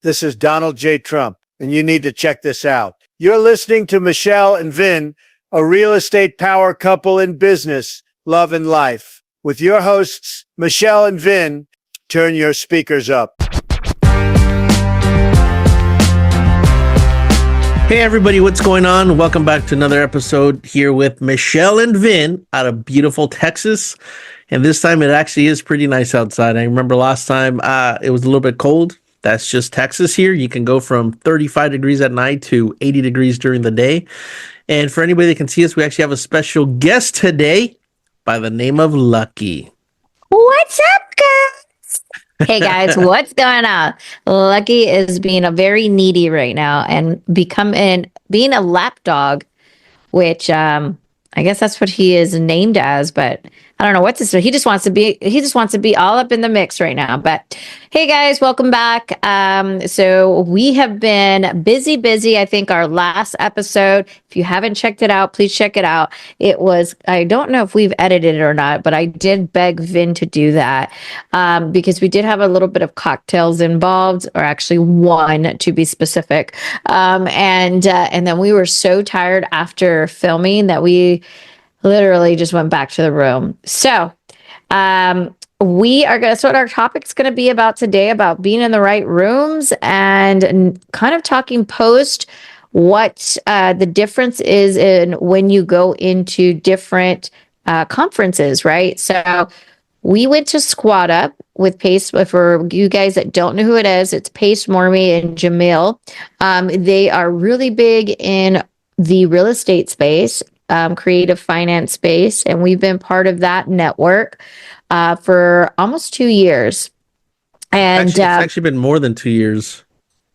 This is Donald J. Trump, and you need to check this out. You're listening to Michelle and Vin, a real estate power couple in business, love, and life. With your hosts, Michelle and Vin. Turn your speakers up. Hey everybody, what's going on? Welcome back to another episode here with Michelle and Vin out of beautiful Texas. And this time it actually is pretty nice outside. I remember last time it was a little bit cold. That's just Texas here. You can go from 35 degrees at night to 80 degrees during the day. And for anybody that can see us, we actually have a special guest today by the name of Lucky. What's up, guys? Hey, guys, what's going on? Lucky is being a very needy right now and being a lap dog, which I guess that's what he is named as, but I don't know what to say. He just wants to be all up in the mix right now. But hey guys, welcome back. So we have been busy. I think our last episode, if you haven't checked it out, please check it out. I don't know if we've edited it or not, but I did beg Vin to do that because we did have a little bit of cocktails involved, or actually one to be specific. And then we were so tired after filming that we literally just went back to the room. So that's what our topic's going to be about today, about being in the right rooms and kind of talking post what the difference is in when you go into different conferences, right? So we went to Squat Up with Pace. For you guys that don't know who it is, it's Pace, Morby, and Jamil. They are really big in the real estate space, creative finance space, and we've been part of that network for almost 2 years. And it's actually been more than 2 years.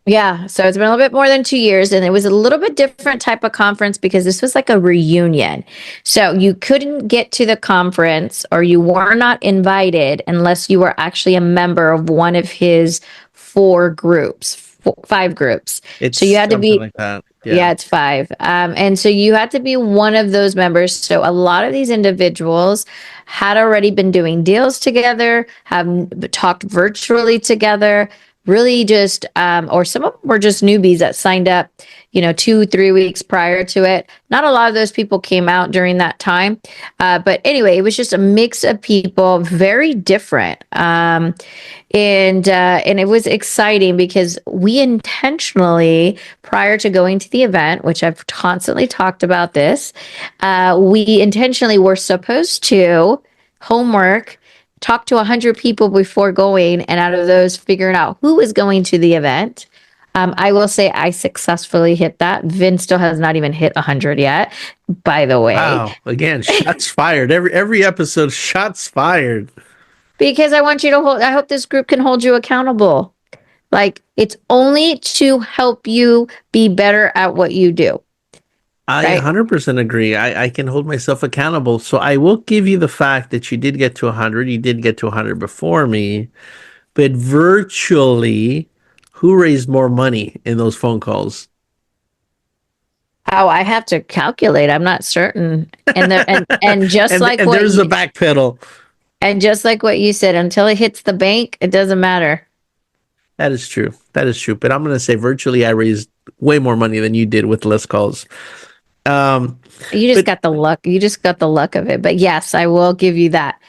Yeah, so it's been a little bit more than 2 years, and it was a little bit different type of conference because this was like a reunion. So you couldn't get to the conference, or you were not invited unless you were actually a member of one of his 5 groups. So you had to be like that. Yeah, it's 5. And so you had to be one of those members. So a lot of these individuals had already been doing deals together, have talked virtually together, really just, or some of them were just newbies that signed up, 2-3 weeks prior to it. Not a lot of those people came out during that time. But anyway, it was just a mix of people, very different. And it was exciting because we intentionally, prior to going to the event, which I've constantly talked about this, we intentionally were supposed to talk to 100 people before going, and out of those, figuring out who was going to the event. I will say I successfully hit that. Vin still has not even hit 100 yet, by the way. Wow. Again, shots fired. Every episode, shots fired. Because I want you to I hope this group can hold you accountable. Like, it's only to help you be better at what you do. I 100% agree. I can hold myself accountable. So I will give you the fact that you did get to 100. You did get to 100 before me. But virtually, who raised more money in those phone calls? Oh, I have to calculate. I'm not certain. And just and, like and what there's the back pedal. And just like what you said, until it hits the bank, it doesn't matter. That is true. But I'm going to say virtually I raised way more money than you did with less calls. You just got the luck. You just got the luck of it. But yes, I will give you that.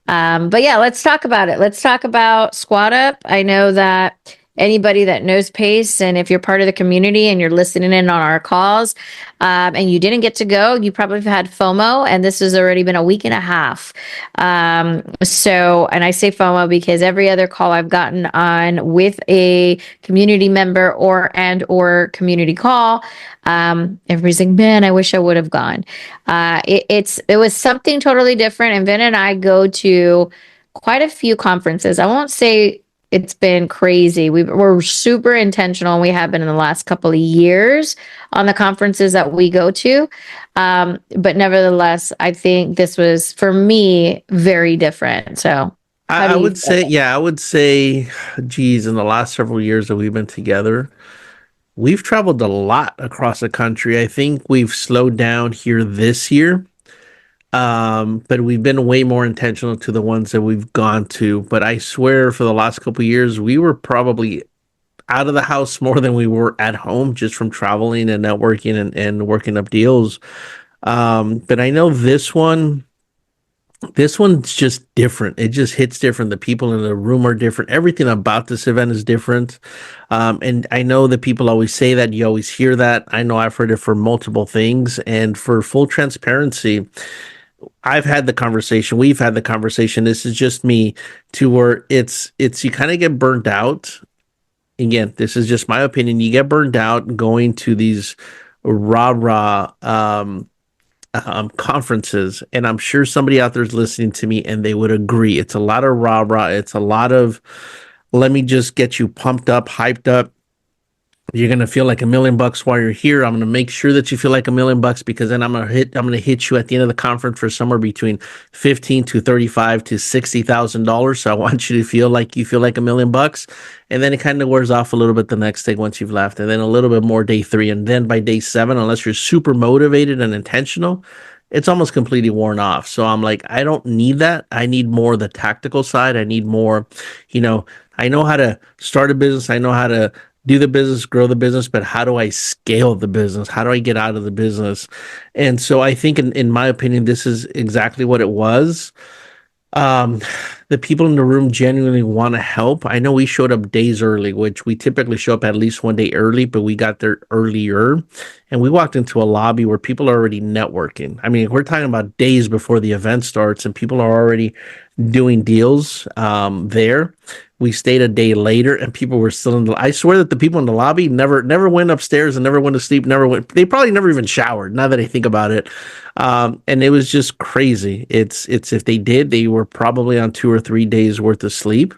But yeah, let's talk about it. Let's talk about Squat Up. I know that anybody that knows Pace, and if you're part of the community and you're listening in on our calls, and you didn't get to go, you probably have had FOMO, and this has already been a week and a half. And I say FOMO because every other call I've gotten on with a community member or community call, everybody's like, man, I wish I would have gone. It was something totally different. And Vin and I go to quite a few conferences. I won't say it's been crazy. We're super intentional, and we have been in the last couple of years on the conferences that we go to. But nevertheless, I think this was, for me, very different. So I would say, geez, in the last several years that we've been together, we've traveled a lot across the country. I think we've slowed down here this year. But we've been way more intentional to the ones that we've gone to. But I swear for the last couple of years, we were probably out of the house more than we were at home, just from traveling and networking and working up deals. But I know this one's just different. It just hits different. The people in the room are different. Everything about this event is different. And I know that people always say that. You always hear that. I know I've heard it for multiple things. And for full transparency, I've had the conversation. We've had the conversation. This is just me, to where it's you kind of get burned out. Again, this is just my opinion. You get burned out going to these rah-rah conferences, and I'm sure somebody out there is listening to me and they would agree. It's a lot of rah-rah. It's a lot of, let me just get you pumped up, hyped up. You're gonna feel like $1,000,000 while you're here. I'm gonna make sure that you feel like $1,000,000, because then I'm gonna hit you at the end of the conference for somewhere between $15 to $35 to $60,000. So I want you to feel like $1,000,000, and then it kind of wears off a little bit the next day once you've left, and then a little bit more day 3, and then by day 7, unless you're super motivated and intentional, it's almost completely worn off. So I'm like, I don't need that. I need more of the tactical side. I need more, I know how to start a business. I know how to do the business, grow the business, but how do I scale the business? How do I get out of the business? And so I think, in my opinion, this is exactly what it was. The people in the room genuinely want to help. I know we showed up days early, which we typically show up at least one day early, but we got there earlier, and we walked into a lobby where people are already networking. I mean, we're talking about days before the event starts, and people are already doing deals there. We stayed a day later, and people were still in the. I swear that the people in the lobby never went upstairs and never went to sleep. They probably never even showered. Now that I think about it, and it was just crazy. It's if they did, they were probably on 2 or 3 days worth of sleep.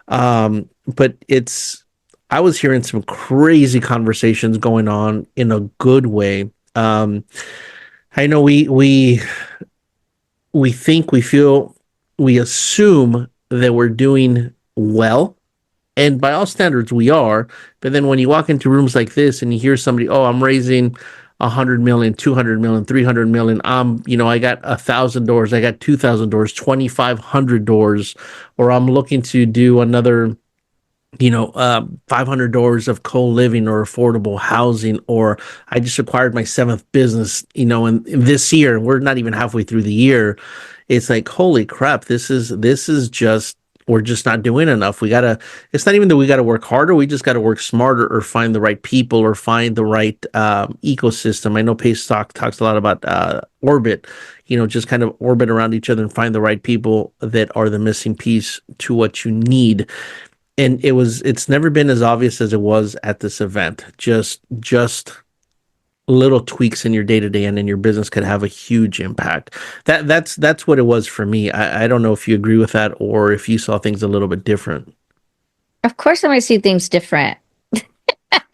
But I was hearing some crazy conversations going on in a good way. I know we think, we feel, we assume that we're doing well, and by all standards we are. But then when you walk into rooms like this and you hear somebody, oh, I'm raising 100 million, 200 million, 300 million, I got 1,000 doors, I got 2,000 doors, 2,500 doors, or I'm looking to do another 500 doors of co-living or affordable housing, or I just acquired my 7th business, in this year. We're not even halfway through the year. It's like, holy crap, this is just, we're just not doing enough. It's not even that we got to work harder. We just got to work smarter, or find the right people, or find the right ecosystem. I know Pace talks a lot about orbit, just kind of orbit around each other and find the right people that are the missing piece to what you need. And it's never been as obvious as it was at this event. Just little tweaks in your day-to-day and in your business could have a huge impact. That's what it was for me. I don't know if you agree with that, or if you saw things a little bit different. Of course, I'm going to see things different.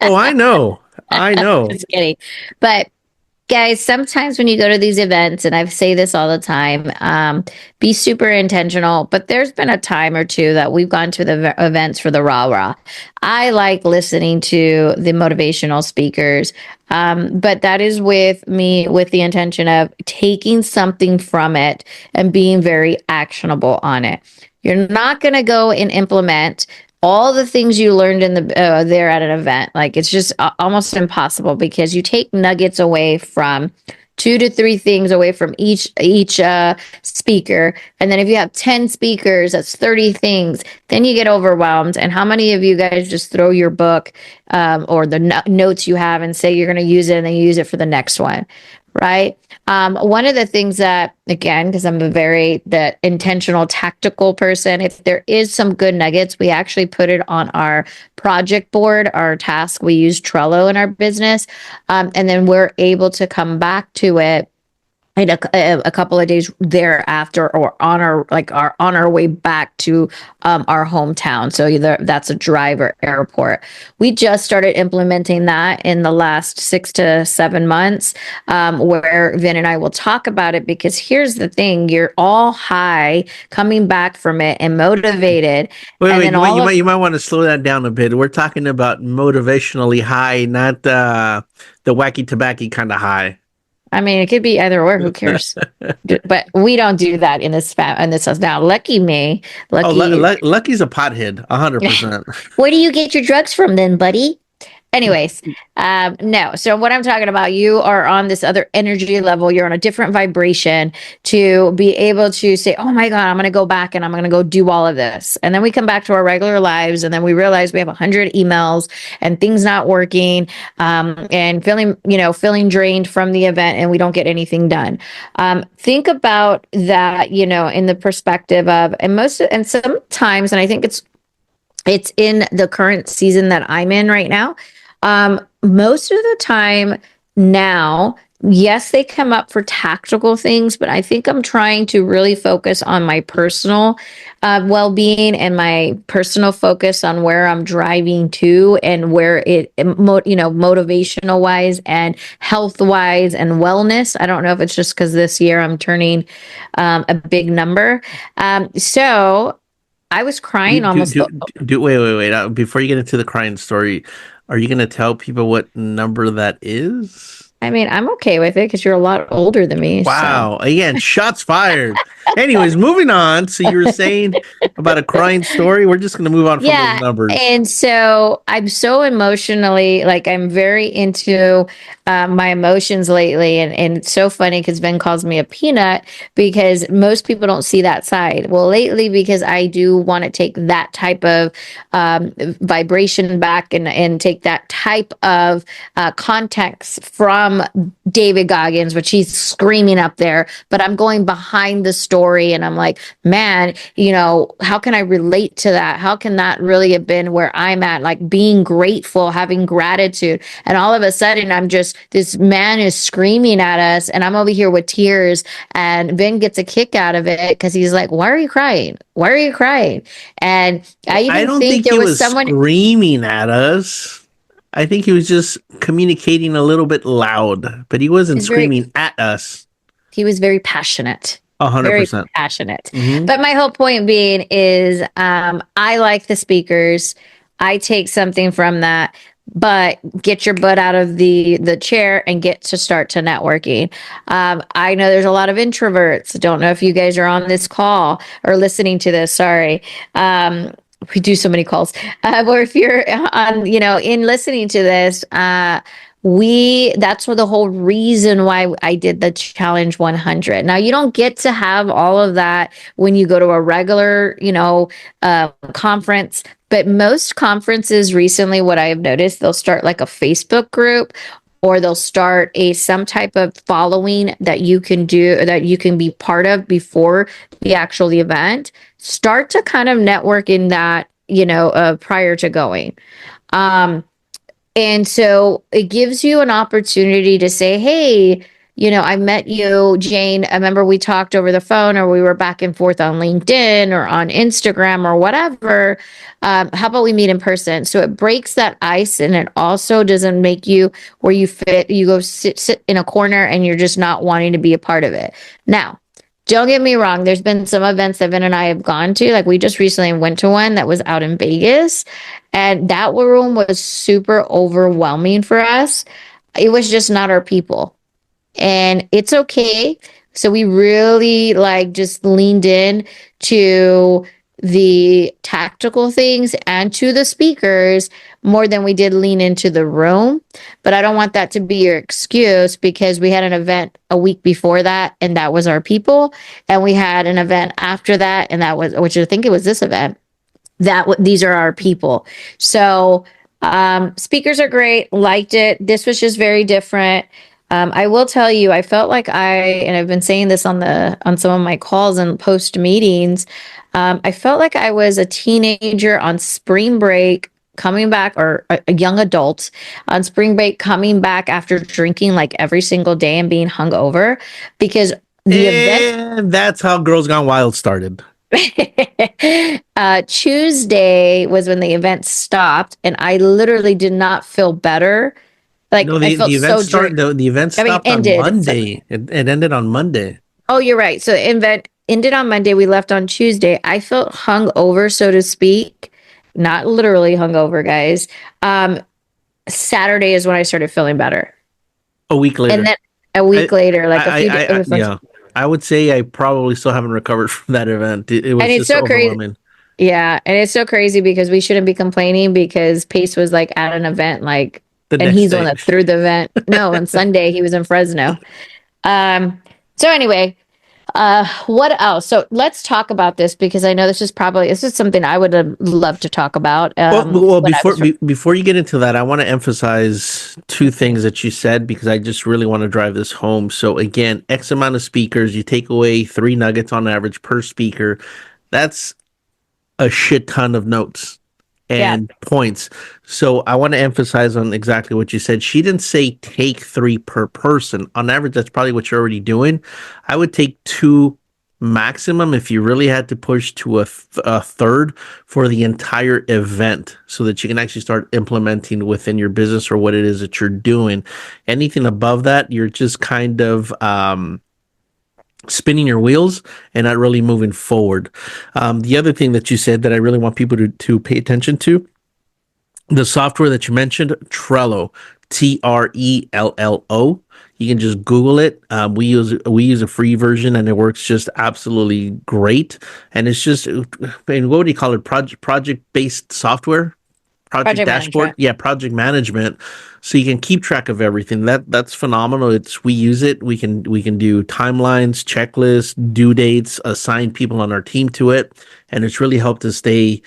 Oh, I know. Just kidding. But guys, sometimes when you go to these events, and I say this all the time, be super intentional. But there's been a time or two that we've gone to the events for the rah-rah. I like listening to the motivational speakers, but that is with the intention of taking something from it and being very actionable on it. You're not going to go and implement all the things you learned in the there at an event. Like, it's just almost impossible, because you take nuggets away from 2 to 3 things away from each speaker. And then if you have 10 speakers, that's 30 things. Then you get overwhelmed. And how many of you guys just throw your book or the notes you have and say you're going to use it, and then you use it for the next one, right? One of the things that, again, because I'm the intentional tactical person, if there is some good nuggets, we actually put it on our project board, our task. We use Trello in our business. And then we're able to come back to it in a couple of days thereafter, or on our way back to our hometown. So either that's a drive or airport. We just started implementing that in the last 6 to 7 months, where Vin and I will talk about it, because here's the thing: you're all high coming back from it and motivated. Wait, you might want to slow that down a bit. We're talking about motivationally high, not the wacky tobacco kind of high. I mean, it could be either or. Who cares? But we don't do that in this house. Now, lucky me, Oh, lucky. Lucky's a pothead, 100%. Where do you get your drugs from, then, buddy? Anyways, no. So what I'm talking about, you are on this other energy level. You're on a different vibration to be able to say, "Oh my God, I'm going to go back and I'm going to go do all of this." And then we come back to our regular lives, and then we realize we have 100 emails and things not working, and feeling drained from the event, and we don't get anything done. Think about that, in the perspective of, and sometimes, and I think it's in the current season that I'm in right now. Most of the time now, yes, they come up for tactical things, but I think I'm trying to really focus on my personal well-being and my personal focus on where I'm driving to and where motivational wise and health wise and wellness. I don't know if it's just because this year I'm turning a big number. So I was crying almost. Wait. Before you get into the crying story, are you going to tell people what number that is? I mean, I'm okay with it because you're a lot older than me. Wow. Again, shots fired. Anyways, moving on. So you were saying about a crying story. We're just going to move on from those numbers. And so I'm so emotionally, I'm very into my emotions lately. And it's so funny because Ben calls me a peanut because most people don't see that side. Well, lately, because I do want to take that type of vibration back and take that type of context from David Goggins, which he's screaming up there, but I'm going behind the story and I'm like, man, how can I relate to that? How can that really have been where I'm at? Like being grateful, having gratitude. And all of a sudden this man is screaming at us and I'm over here with tears, and Ben gets a kick out of it because he's like, why are you crying? Why are you crying? And I don't think there was someone screaming at us. I think he was just communicating a little bit loud, but he wasn't screaming at us. He was very passionate. 100%. Very passionate. Mm-hmm. But my whole point being is I like the speakers. I take something from that, but get your butt out of the chair and get to start to networking. I know there's a lot of introverts. Don't know if you guys are on this call or listening to this. Sorry. We do so many calls. Or if you're on, in listening to this, that's the whole reason why I did the challenge 100. Now you don't get to have all of that when you go to a regular, conference, but most conferences recently, what I have noticed, they'll start like a Facebook group, or they'll start some type of following that you can be part of before the event. Start to kind of network in that, prior to going. And so it gives you an opportunity to say, hey, I met you, Jane. I remember we talked over the phone, or we were back and forth on LinkedIn or on Instagram or whatever. How about we meet in person? So it breaks that ice, and it also doesn't make you where you go sit in a corner and you're just not wanting to be a part of it. Now, don't get me wrong. There's been some events that Ben and I have gone to. Like we just recently went to one that was out in Vegas, and that room was super overwhelming for us. It was just not our people. And it's okay. So we really just leaned in to the tactical things and to the speakers more than we did lean into the room. But I don't want that to be your excuse, because we had an event a week before that, and that was our people. And we had an event after that, and which I think it was this event, these are our people. So speakers are great. Liked it. This was just very different. I will tell you, I felt like and I've been saying this on some of my calls and post meetings. I felt like I was a teenager on spring break coming back, or a young adult on spring break coming back after drinking every single day and being hungover, because the event. That's how Girls Gone Wild started. Tuesday was when the event stopped, and I literally did not feel better. No, the event stopped on Monday. It ended on Monday. Oh, you're right. So the event ended on Monday. We left on Tuesday. I felt hungover, so to speak. Not literally hungover, guys. Saturday is when I started feeling better. A week later. And then a week later, like a few days. It was like, yeah, I would say I probably still haven't recovered from that event. It and was it's just so crazy. overwhelming. Yeah, and it's so crazy because we shouldn't be complaining because Pace was like at an event, like, The and next he's the one day. that threw the event. No, on Sunday he was in Fresno. Um, so anyway, what else? So let's talk about this because I know this is something I would have loved to talk about. Well, When I was before you get into that, I want to emphasize two things that you said because I just really want to drive this home. So again, X amount of speakers, you take away 3 nuggets on average per speaker. That's a shit ton of notes yeah, and points. So I want to emphasize on exactly what you said. She didn't say take 3 per person. On average, that's probably what you're already doing. I would take 2 maximum if you really had to push to a third for the entire event so that you can actually start implementing within your business or what it is that you're doing. Anything above that, you're just kind of spinning your wheels and not really moving forward. The other thing that you said that I really want people to pay attention to, the software that you mentioned, Trello, Trello. You can just Google it. We use a free version and it works just absolutely great. And it's just, and what do you call it? Project based software. Project dashboard, management. yeah, project management, so you can keep track of everything. That's phenomenal. We use it. We can do timelines, checklists, due dates, assign people on our team to it, and it's really helped us stay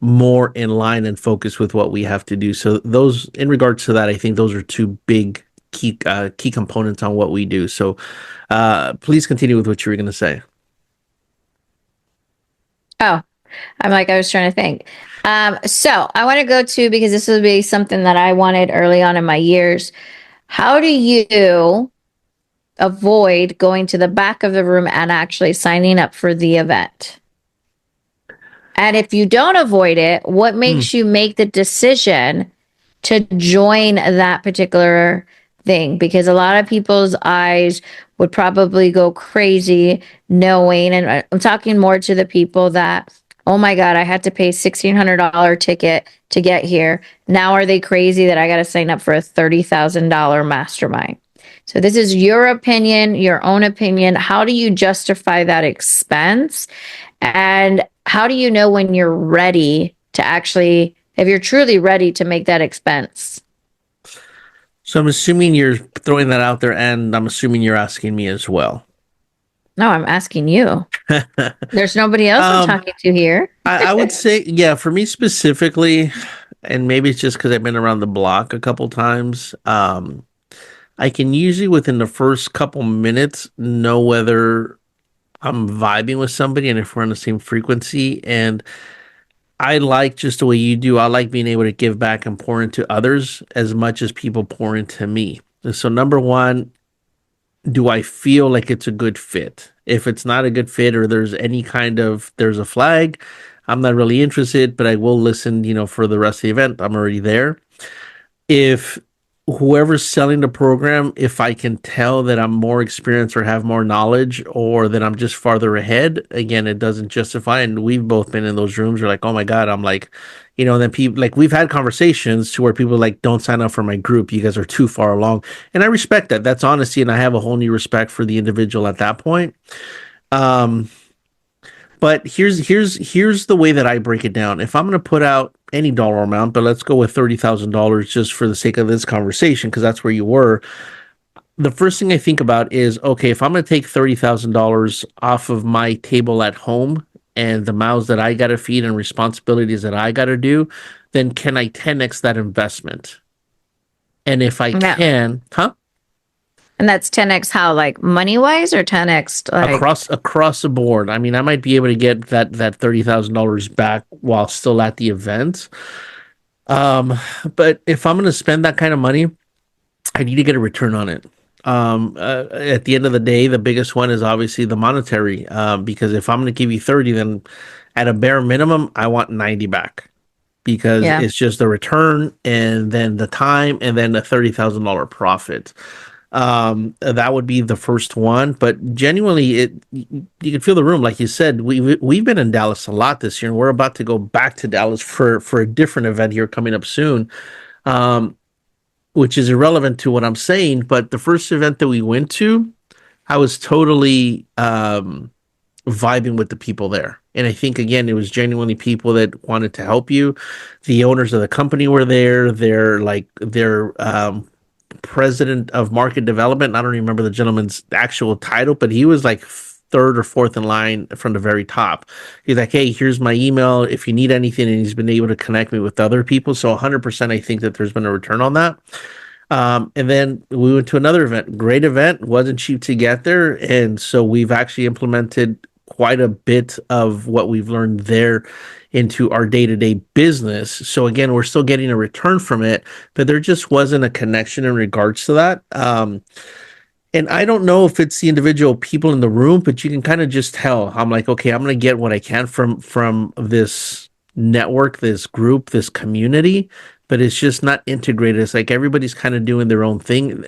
more in line and focused with what we have to do. So those, in regards to that, I think those are two big key components on what we do. So please continue with what you were going to say. Oh, I was trying to think. So I want to go to, because this will be something that I wanted early on in my years. How do you avoid going to the back of the room and actually signing up for the event? And if you don't avoid it, what makes you make the decision to join that particular thing? Because a lot of people's eyes would probably go crazy knowing, and I'm talking more to the people that, oh my God, I had to pay $1,600 ticket to get here. Now are they crazy that I got to sign up for a $30,000 mastermind? So this is your opinion, your own opinion. How do you justify that expense? And how do you know when you're ready to actually, if you're truly ready to make that expense? So I'm assuming you're throwing that out there, and I'm assuming you're asking me as well. No, I'm asking you. There's nobody else I'm talking to here. I would say, yeah, for me specifically, and maybe it's just because I've been around the block a couple times. I can usually within the first couple minutes know whether I'm vibing with somebody and if we're on the same frequency. And I like just the way you do. I like being able to give back and pour into others as much as people pour into me. So number one, do I feel like it's a good fit? If it's not a good fit or there's there's a flag, I'm not really interested, but I will listen, for the rest of the event. I'm already there. If whoever's selling the program, if I can tell that I'm more experienced or have more knowledge or that I'm just farther ahead, again, it doesn't justify. And we've both been in those rooms. You're like, oh my God, I'm like, then people, like, we've had conversations to where people like, don't sign up for my group. You guys are too far along. And I respect that. That's honesty. And I have a whole new respect for the individual at that point. But here's the way that I break it down. If I'm going to put out any dollar amount, but let's go with $30,000 just for the sake of this conversation, because that's where you were. The first thing I think about is, okay, if I'm going to take $30,000 off of my table at home and the mouths that I got to feed and responsibilities that I got to do, then can I 10x that investment? And if I can, And that's 10x how, like money wise, or 10x like across the board. I mean, I might be able to get that $30,000 back while still at the event. But if I'm going to spend that kind of money, I need to get a return on it. At the end of the day, the biggest one is obviously the monetary. Because if I'm going to give you 30, then at a bare minimum, I want 90 back. Because it's just the return and then the time and then the $30,000 profit. That would be the first one, but genuinely, you can feel the room. Like you said, we've been in Dallas a lot this year, and we're about to go back to Dallas for a different event here coming up soon. which is irrelevant to what I'm saying. But the first event that we went to, I was totally vibing with the people there. And I think, again, it was genuinely people that wanted to help you. The owners of the company were there. Their president of market development. I don't remember the gentleman's actual title, but he was like third or fourth in line from the very top. He's like, hey, here's my email if you need anything. And he's been able to connect me with other people. So 100%, I think that there's been a return on that. And then we went to another event. Great event. Wasn't cheap to get there. And so we've actually implemented quite a bit of what we've learned there into our day-to-day business. So again, we're still getting a return from it, but there just wasn't a connection in regards to that. And I don't know if it's the individual people in the room, but you can kind of just tell. I'm like, okay, I'm going to get what I can from this network, this group, this community, but it's just not integrated. It's like everybody's kind of doing their own thing.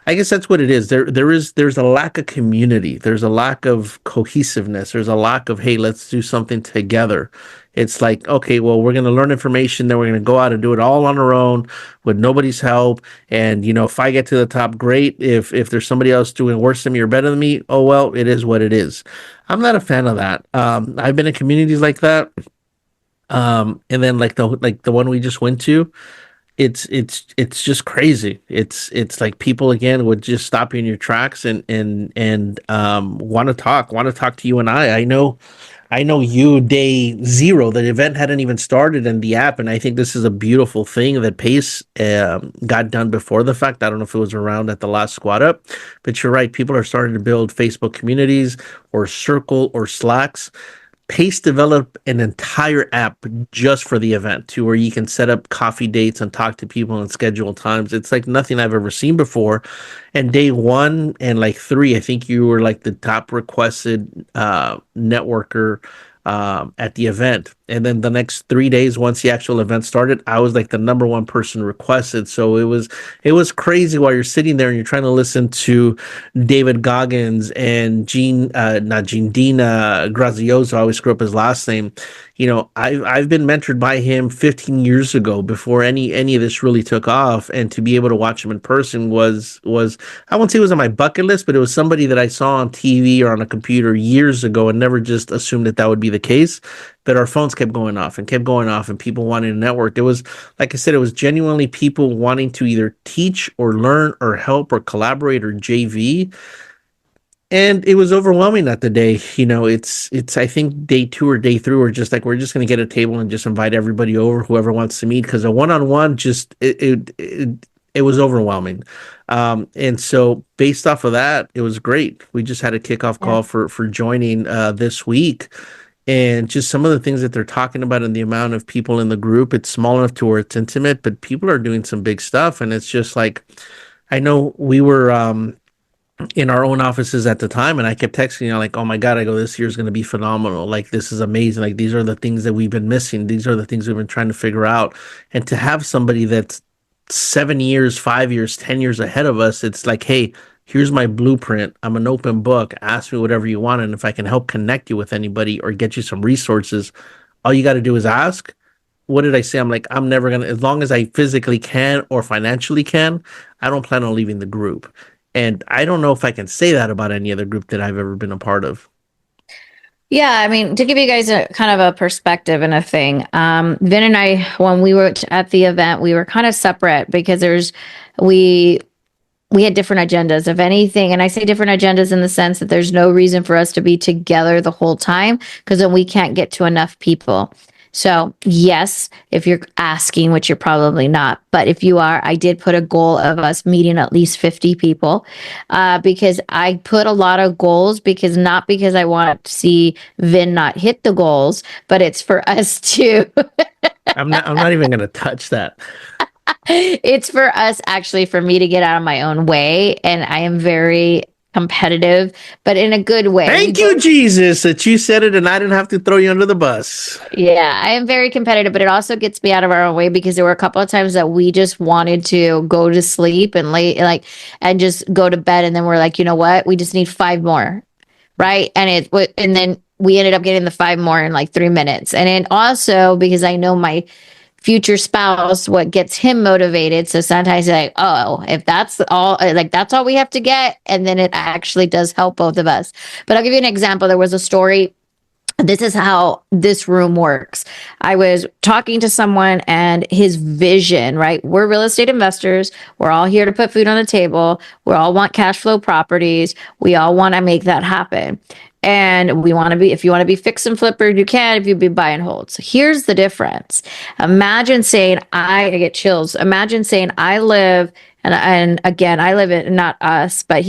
I guess that's what it is. There's a lack of community. There's a lack of cohesiveness. There's a lack of, hey, let's do something together. It's like, okay, well, we're going to learn information, then we're going to go out and do it all on our own with nobody's help. And, if I get to the top, great. If there's somebody else doing worse than me or better than me, oh, well, it is what it is. I'm not a fan of that. I've been in communities like that. And then like the one we just went to, it's just crazy. It's like people again would just stop you in your tracks and want to talk to you and I know you day zero. The event hadn't even started in the app, and I think this is a beautiful thing that Pace got done before the fact. I don't know if it was around at the last squad up, but you're right. People are starting to build Facebook communities or Circle or Slacks. Pace developed an entire app just for the event to where you can set up coffee dates and talk to people and schedule times. It's like nothing I've ever seen before. And day 1 and like 3, I think you were like the top requested networker at the event. And then the next 3 days, once the actual event started, I was like the number 1 person requested. So it was crazy while you're sitting there and you're trying to listen to David Goggins and Dina Grazioso. I always screw up his last name. I've been mentored by him 15 years ago before any of this really took off. And to be able to watch him in person was I won't say it was on my bucket list, but it was somebody that I saw on TV or on a computer years ago and never just assumed that would be the case. But our phones kept going off and people wanting to network. It was, like I said, it was genuinely people wanting to either teach or learn or help or collaborate or JV. And it was overwhelming that the day. It's I think day 2 or day 3 we're just like, we're just going to get a table and just invite everybody over, whoever wants to meet, because a one-on-one just it was overwhelming. And so based off of that, it was great. We just had a kickoff call for joining this week. And just some of the things that they're talking about and the amount of people in the group, it's small enough to where it's intimate, but people are doing some big stuff. And it's just like, I know we were in our own offices at the time, and I kept texting, like, oh my God, I go, this year's going to be phenomenal. Like, this is amazing. Like, these are the things that we've been missing. These are the things we've been trying to figure out. And to have somebody that's 7 years, 5 years, 10 years ahead of us, it's like, hey, here's my blueprint. I'm an open book. Ask me whatever you want. And if I can help connect you with anybody or get you some resources, all you got to do is ask. What did I say? I'm like, I'm never going to, as long as I physically can or financially can, I don't plan on leaving the group. And I don't know if I can say that about any other group that I've ever been a part of. Yeah, I mean, to give you guys a kind of a perspective and a thing, Vin and I, when we were at the event, we were kind of separate because we had different agendas, if anything. And I say different agendas in the sense that there's no reason for us to be together the whole time, because then we can't get to enough people. So yes, if you're asking, which you're probably not, but if you are, I did put a goal of us meeting at least 50 people, because I put a lot of goals, not because I want to see Vin not hit the goals, but it's for us to. I'm not even going to touch that. It's for us, actually, for me to get out of my own way. And I am very competitive, but in a good way. Thank you, Jesus, that you said it and I didn't have to throw you under the bus. Yeah, I am very competitive, but it also gets me out of our own way, because there were a couple of times that we just wanted to go to sleep and and just go to bed. And then we're like, you know what? We just need 5 more. Right. And then we ended up getting the 5 more in like 3 minutes. And then also because I know my future spouse, what gets him motivated. So sometimes you're like, oh, if that's all, like that's all we have to get. And then it actually does help both of us. But I'll give you an example. There was a story. This is how this room works. I was talking to someone and his vision, right? We're real estate investors. We're all here to put food on the table. We all want cash flow properties. We all want to make that happen. And we want to be, if you want to be fix and flipper, you can. If you be buy and hold. So here's the difference. Imagine saying, I get chills. Imagine saying, I live, and again, I live in, not us, but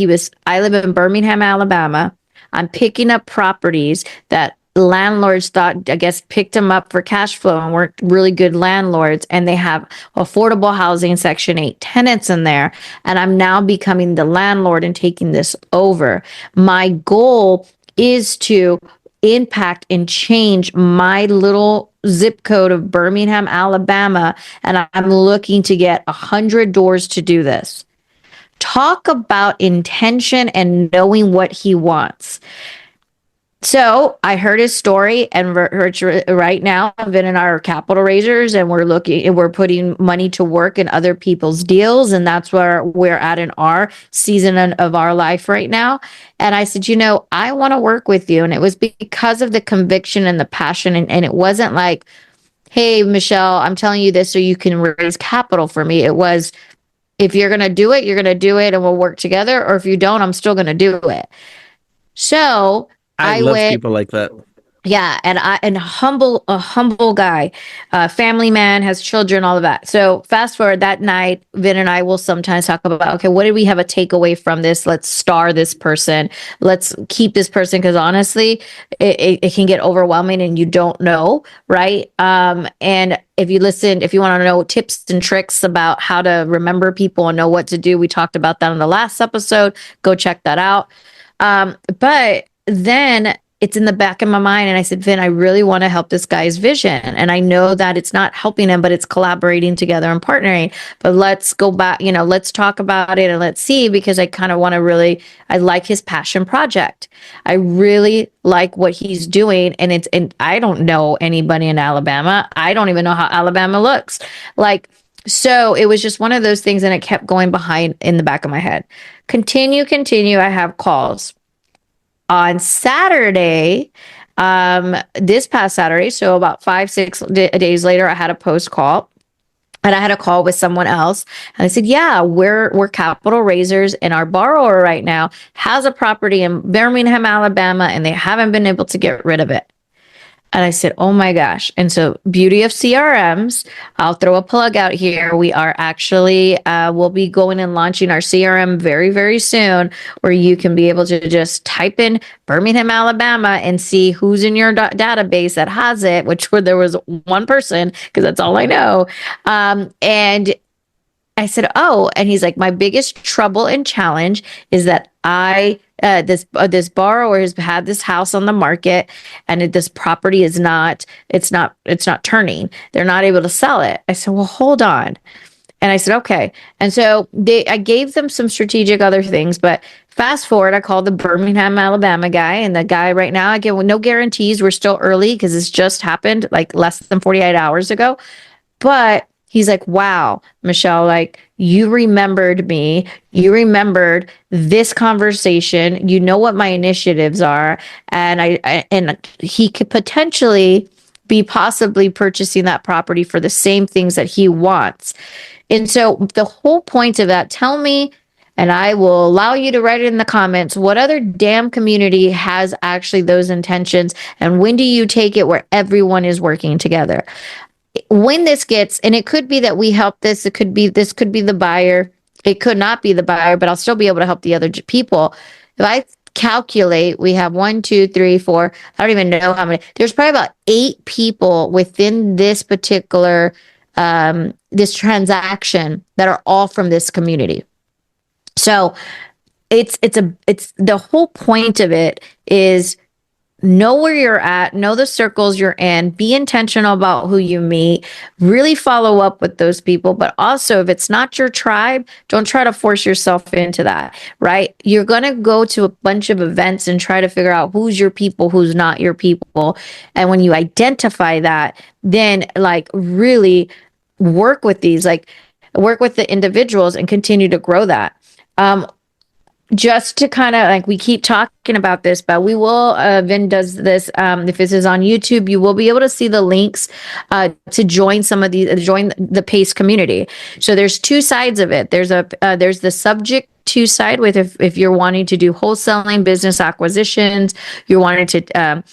I live in Birmingham, Alabama. I'm picking up properties that landlords thought, I guess, picked them up for cash flow and weren't really good landlords. And they have affordable housing Section 8 tenants in there. And I'm now becoming the landlord and taking this over. My goal is to impact and change my little zip code of Birmingham, Alabama. And I'm looking to get 100 doors to do this. Talk about intention and knowing what he wants. So I heard his story, and right now I've been in our capital raisers, and we're putting money to work in other people's deals, and that's where we're at in our season of our life right now. And I said, I want to work with you, and it was because of the conviction and the passion, and it wasn't like, hey, Michelle, I'm telling you this so you can raise capital for me. It was, if you're going to do it, you're going to do it, and we'll work together, or if you don't, I'm still going to do it. So I love people like that. Yeah, and a humble guy, family man, has children, all of that. So fast forward that night, Vin and I will sometimes talk about, okay, what did we have a takeaway from this? Let's star this person. Let's keep this person, because honestly, it can get overwhelming and you don't know, right? And if you want to know tips and tricks about how to remember people and know what to do, we talked about that in the last episode. Go check that out. But then it's in the back of my mind. And I said, Vin, I really want to help this guy's vision. And I know that it's not helping him, but it's collaborating together and partnering. But let's go back, let's talk about it and let's see, because I kind of want to I like his passion project. I really like what he's doing. And I don't know anybody in Alabama. I don't even know how Alabama looks like. So it was just one of those things. And it kept going behind in the back of my head. Continue. I have calls. On Saturday, this past Saturday, so about 5-6 days later, I had a post call, and I had a call with someone else. And I said, yeah, we're capital raisers, and our borrower right now has a property in Birmingham, Alabama, and they haven't been able to get rid of it. And I said, oh my gosh. And so, beauty of CRMs, I'll throw a plug out here. We are actually, we'll be going and launching our CRM very, very soon, where you can be able to just type in Birmingham, Alabama, and see who's in your database that has it, where there was one person, because that's all I know. And I said, oh, and he's like, my biggest trouble and challenge is that this borrower has had this house on the market, and this property is not turning. They're not able to sell it. I said, well, hold on. And I said, okay. And so I gave them some strategic other things, but fast forward, I called the Birmingham, Alabama guy, and the guy right now, again, no guarantees. We're still early because this just happened like less than 48 hours ago. But he's like, wow, Michelle, like, you remembered me. You remembered this conversation. You know what my initiatives are. And he could potentially be possibly purchasing that property for the same things that he wants. And so the whole point of that, tell me, and I will allow you to write it in the comments, what other damn community has actually those intentions? And when do you take it where everyone is working together? When this gets, and it could be that we help this, this could be the buyer. It could not be the buyer, but I'll still be able to help the other people. If I calculate, we have 1, 2, 3, 4, I don't even know how many. There's probably about 8 people within this particular, this transaction that are all from this community. So it's the whole point of it is know where you're at, know the circles you're in, be intentional about who you meet, really follow up with those people. But also, if it's not your tribe, don't try to force yourself into that, right? You're going to go to a bunch of events and try to figure out who's your people, who's not your people. And when you identify that, then like really work with these, like work with the individuals and continue to grow that. Just to kind of like, we keep talking about this, but we will, Vin does this. If this is on YouTube, you will be able to see the links to join some of these, join the PACE community. So there's two sides of it. There's the subject to side with if you're wanting to do wholesaling, business acquisitions, you're wanting to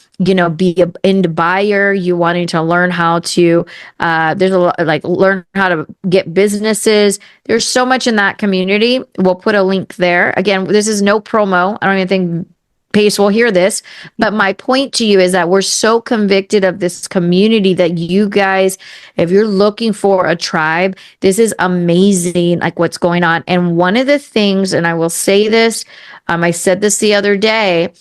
be an end buyer, you wanting to learn how to there's a lot, like learn how to get businesses. There's so much in that community. We'll put a link there. Again, this is no promo. I don't even think Pace will hear this, but my point to you is that we're so convicted of this community that you guys, if you're looking for a tribe, this is amazing, like what's going on. And one of the things, and I will say this, I said this the other day,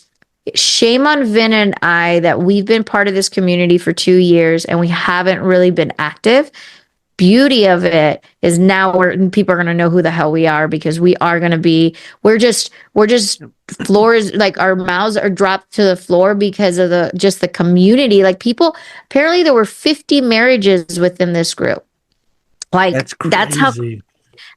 shame on Vin and I that we've been part of this community for 2 years and we haven't really been active. Beauty of it is now people are going to know who the hell we are, because we are going to be, we're just floors, like our mouths are dropped to the floor because of the community. Like people, apparently there were 50 marriages within this group. Like that's how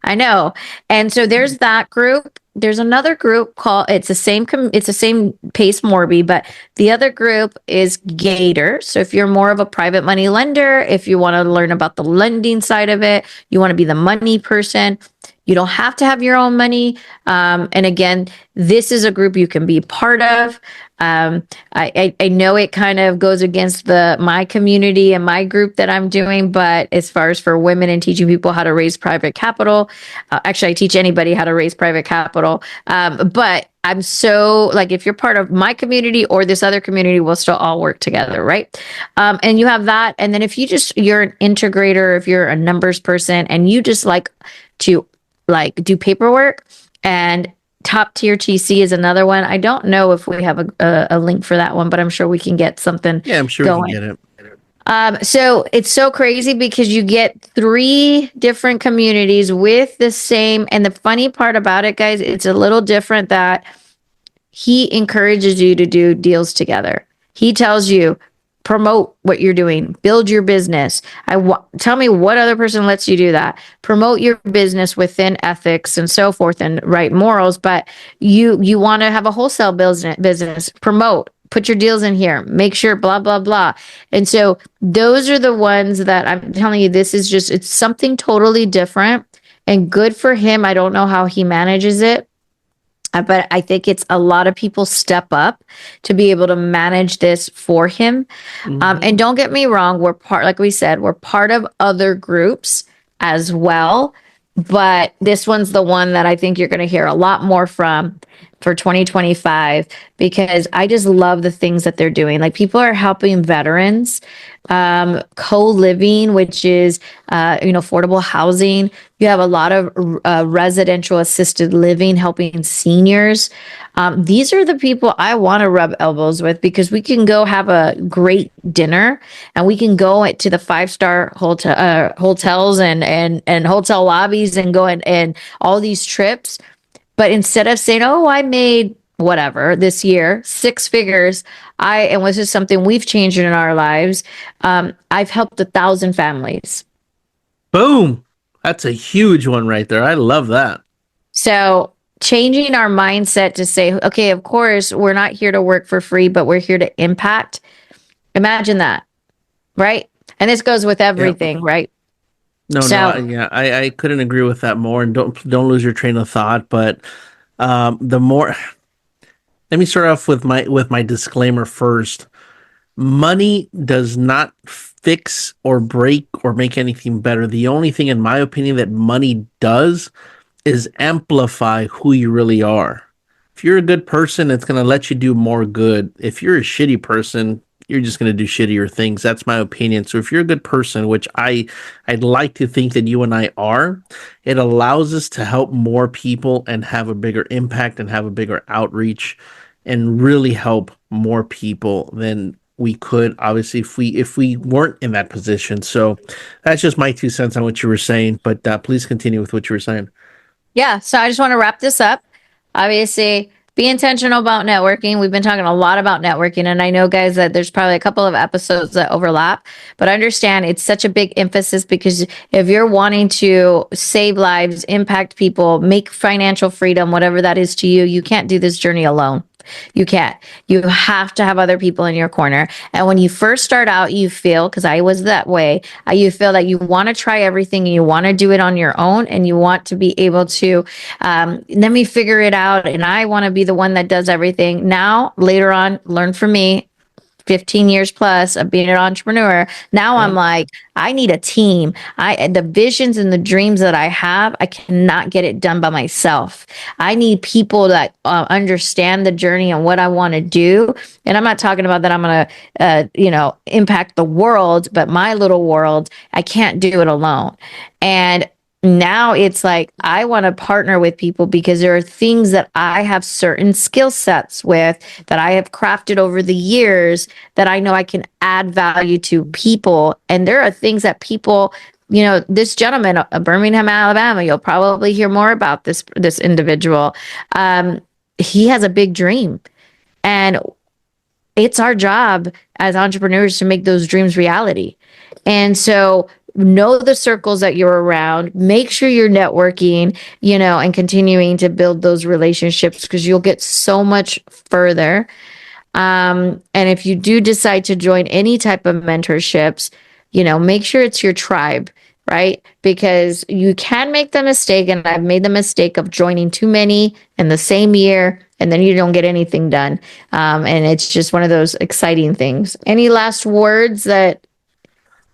I know. And so there's that group. There's another group called, it's the same Pace Morby, but the other group is Gator. So if you're more of a private money lender, if you want to learn about the lending side of it, you want to be the money person, you don't have to have your own money. And again, this is a group you can be part of. I know it kind of goes against my community and my group that I'm doing, but as far as for women and teaching people how to raise private capital, actually I teach anybody how to raise private capital. But I'm so like, if you're part of my community or this other community, we'll still all work together, right? And you have that. And then if you're an integrator, if you're a numbers person and you just like to do paperwork, and Top Tier TC is another one. I don't know if we have a link for that one, but I'm sure we can get something. Yeah, I'm sure going. we can get it. So it's so crazy because you get 3 different communities with the same. And the funny part about it, guys, it's a little different that he encourages you to do deals together. He tells you, promote what you're doing, build your business. Tell me what other person lets you do that. Promote your business within ethics and so forth and right morals. But you want to have a wholesale business, promote, put your deals in here, make sure, blah, blah, blah. And so those are the ones that I'm telling you, it's something totally different and good for him. I don't know how he manages it. But I think it's a lot of people step up to be able to manage this for him. Mm-hmm. And don't get me wrong, like we said, we're part of other groups as well. But this one's the one that I think you're going to hear a lot more from for 2025, because I just love the things that they're doing. Like people are helping veterans, co-living, which is, affordable housing. You have a lot of residential assisted living, helping seniors. These are the people I want to rub elbows with, because we can go have a great dinner and we can go to the 5-star hotels and hotel lobbies and go and all these trips. But instead of saying, oh, I made whatever this year, 6 figures, and this is something we've changed in our lives. I've helped 1,000 families. Boom. That's a huge one right there. I love that. So changing our mindset to say, okay, of course, we're not here to work for free, but we're here to impact. Imagine that, right? And this goes with everything, right? I couldn't agree with that more. And don't lose your train of thought. But the more, let me start off with my disclaimer first. Money does not fix or break or make anything better. The only thing, in my opinion, that money does is amplify who you really are. If you're a good person, it's going to let you do more good. If you're a shitty person, you're just going to do shittier things. That's my opinion. So if you're a good person, which I'd like to think that you and I are, it allows us to help more people and have a bigger impact and have a bigger outreach. and really help more people than we could, obviously, if we weren't in that position. So that's just my 2 cents on what you were saying, but please continue with what you were saying. Yeah. So I just want to wrap this up. Obviously, be intentional about networking. We've been talking a lot about networking, and I know, guys, that there's probably a couple of episodes that overlap, but understand it's such a big emphasis because if you're wanting to save lives, impact people, make financial freedom, whatever that is to you, you can't do this journey alone. You can't. You have to have other people in your corner. And when you first start out, you feel, because I was that way, you feel that you want to try everything and you want to do it on your own and you want to be able to, let me figure it out. And I want to be the one that does everything. Now, later on, learn from me. 15 years plus of being an entrepreneur. Now I'm like, I need a team. The visions and the dreams that I have, I cannot get it done by myself. I need people that understand the journey and what I want to do. And I'm not talking about that I'm going to, impact the world, but my little world, I can't do it alone. And now it's like I want to partner with people because there are things that I have certain skill sets with that I have crafted over the years that I know I can add value to people. And there are things that people, this gentleman, Birmingham, Alabama, you'll probably hear more about this individual. He has a big dream, and it's our job as entrepreneurs to make those dreams reality. And so know the circles that you're around, make sure you're networking, and continuing to build those relationships because you'll get so much further. And if you do decide to join any type of mentorships, make sure it's your tribe, right? Because you can make the mistake, and I've made the mistake of joining too many in the same year, and then you don't get anything done. And it's just one of those exciting things. Any last words that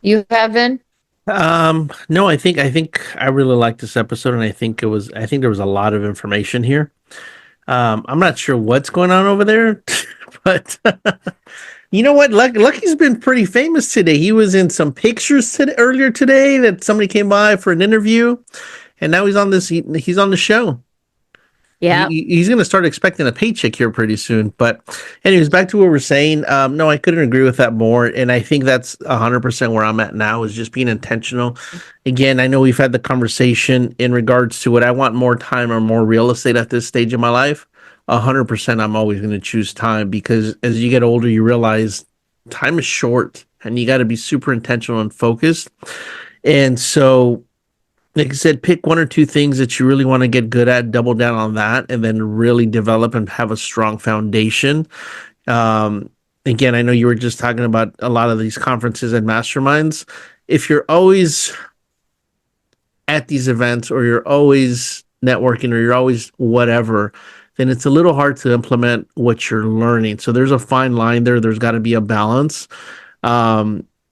you have, Vin? No, I think I really liked this episode, and I think there was a lot of information here. I'm not sure what's going on over there, but you know what? Lucky's been pretty famous today. He was in some pictures earlier today that somebody came by for an interview, and now he's on he's on the show. Yeah. He's going to start expecting a paycheck here pretty soon. But anyways, back to what we're saying. No, I couldn't agree with that more. And I think that's 100% where I'm at now is just being intentional. Again, I know we've had the conversation in regards to what I want more time or more real estate at this stage of my life. 100% I'm always going to choose time because as you get older, you realize time is short and you got to be super intentional and focused. And so, like I said, pick one or two things that you really want to get good at, double down on that, and then really develop and have a strong foundation. Again, I know you were just talking about a lot of these conferences and masterminds. If you're always at these events or you're always networking or you're always whatever, then it's a little hard to implement what you're learning. So there's a fine line there. There's got to be a balance.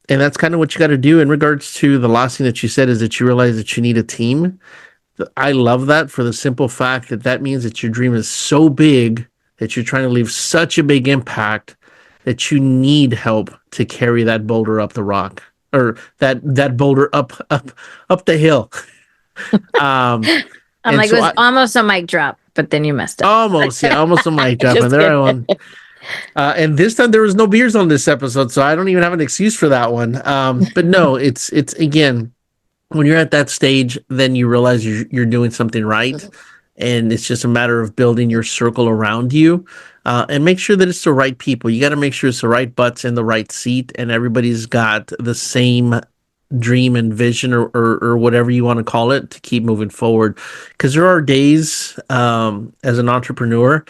And that's kind of what you got to do in regards to the last thing that you said is that you realize that you need a team. I love that for the simple fact that that means that your dream is so big that you're trying to leave such a big impact that you need help to carry that boulder up the rock or that boulder up the hill. I'm like, so it was almost a mic drop, but then you messed up. Almost a mic drop. And there I went. And this time there was no beers on this episode, so I don't even have an excuse for that one. But no, it's again, when you're at that stage, then you realize you're doing something right, and it's just a matter of building your circle around you, and make sure that it's the right people. You got to make sure it's the right butts in the right seat, and everybody's got the same dream and vision or whatever you want to call it to keep moving forward. Because there are days as an entrepreneur.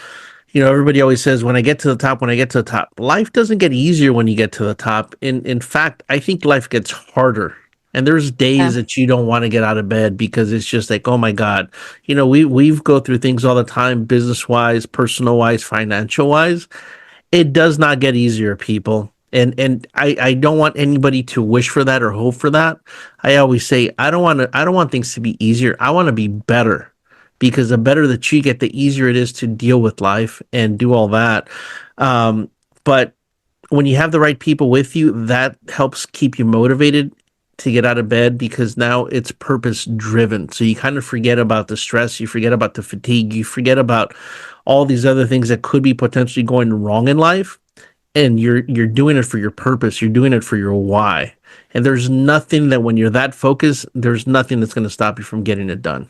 Everybody always says, when I get to the top, life doesn't get easier when you get to the top. In fact, I think life gets harder. And there's days that you don't want to get out of bed because it's just like, oh my God, we've go through things all the time, business wise, personal wise, financial wise. It does not get easier, people. And I don't want anybody to wish for that or hope for that. I always say, I don't want things to be easier. I want to be better. Because the better that you get, the easier it is to deal with life and do all that. But when you have the right people with you, that helps keep you motivated. to get out of bed because now it's purpose driven. So you kind of forget about the stress, you forget about the fatigue, you forget about all these other things that could be potentially going wrong in life. And you're doing it for your purpose. You're doing it for your why. And there's nothing that when you're that focused, there's nothing that's going to stop you from getting it done.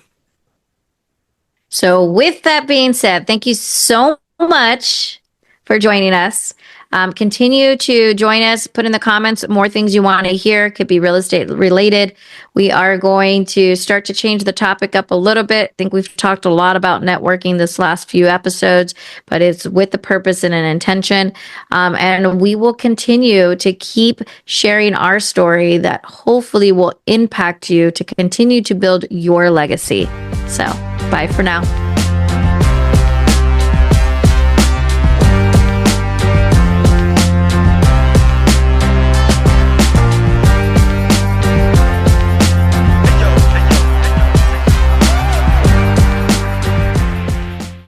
So with that being said, thank you so much for joining us. Continue to join us. Put in the comments more things you want to hear. Could be real estate related. We are going to start to change the topic up a little bit. I think we've talked a lot about networking this last few episodes, but it's with a purpose and an intention. And we will continue to keep sharing our story that hopefully will impact you to continue to build your legacy. So bye for now.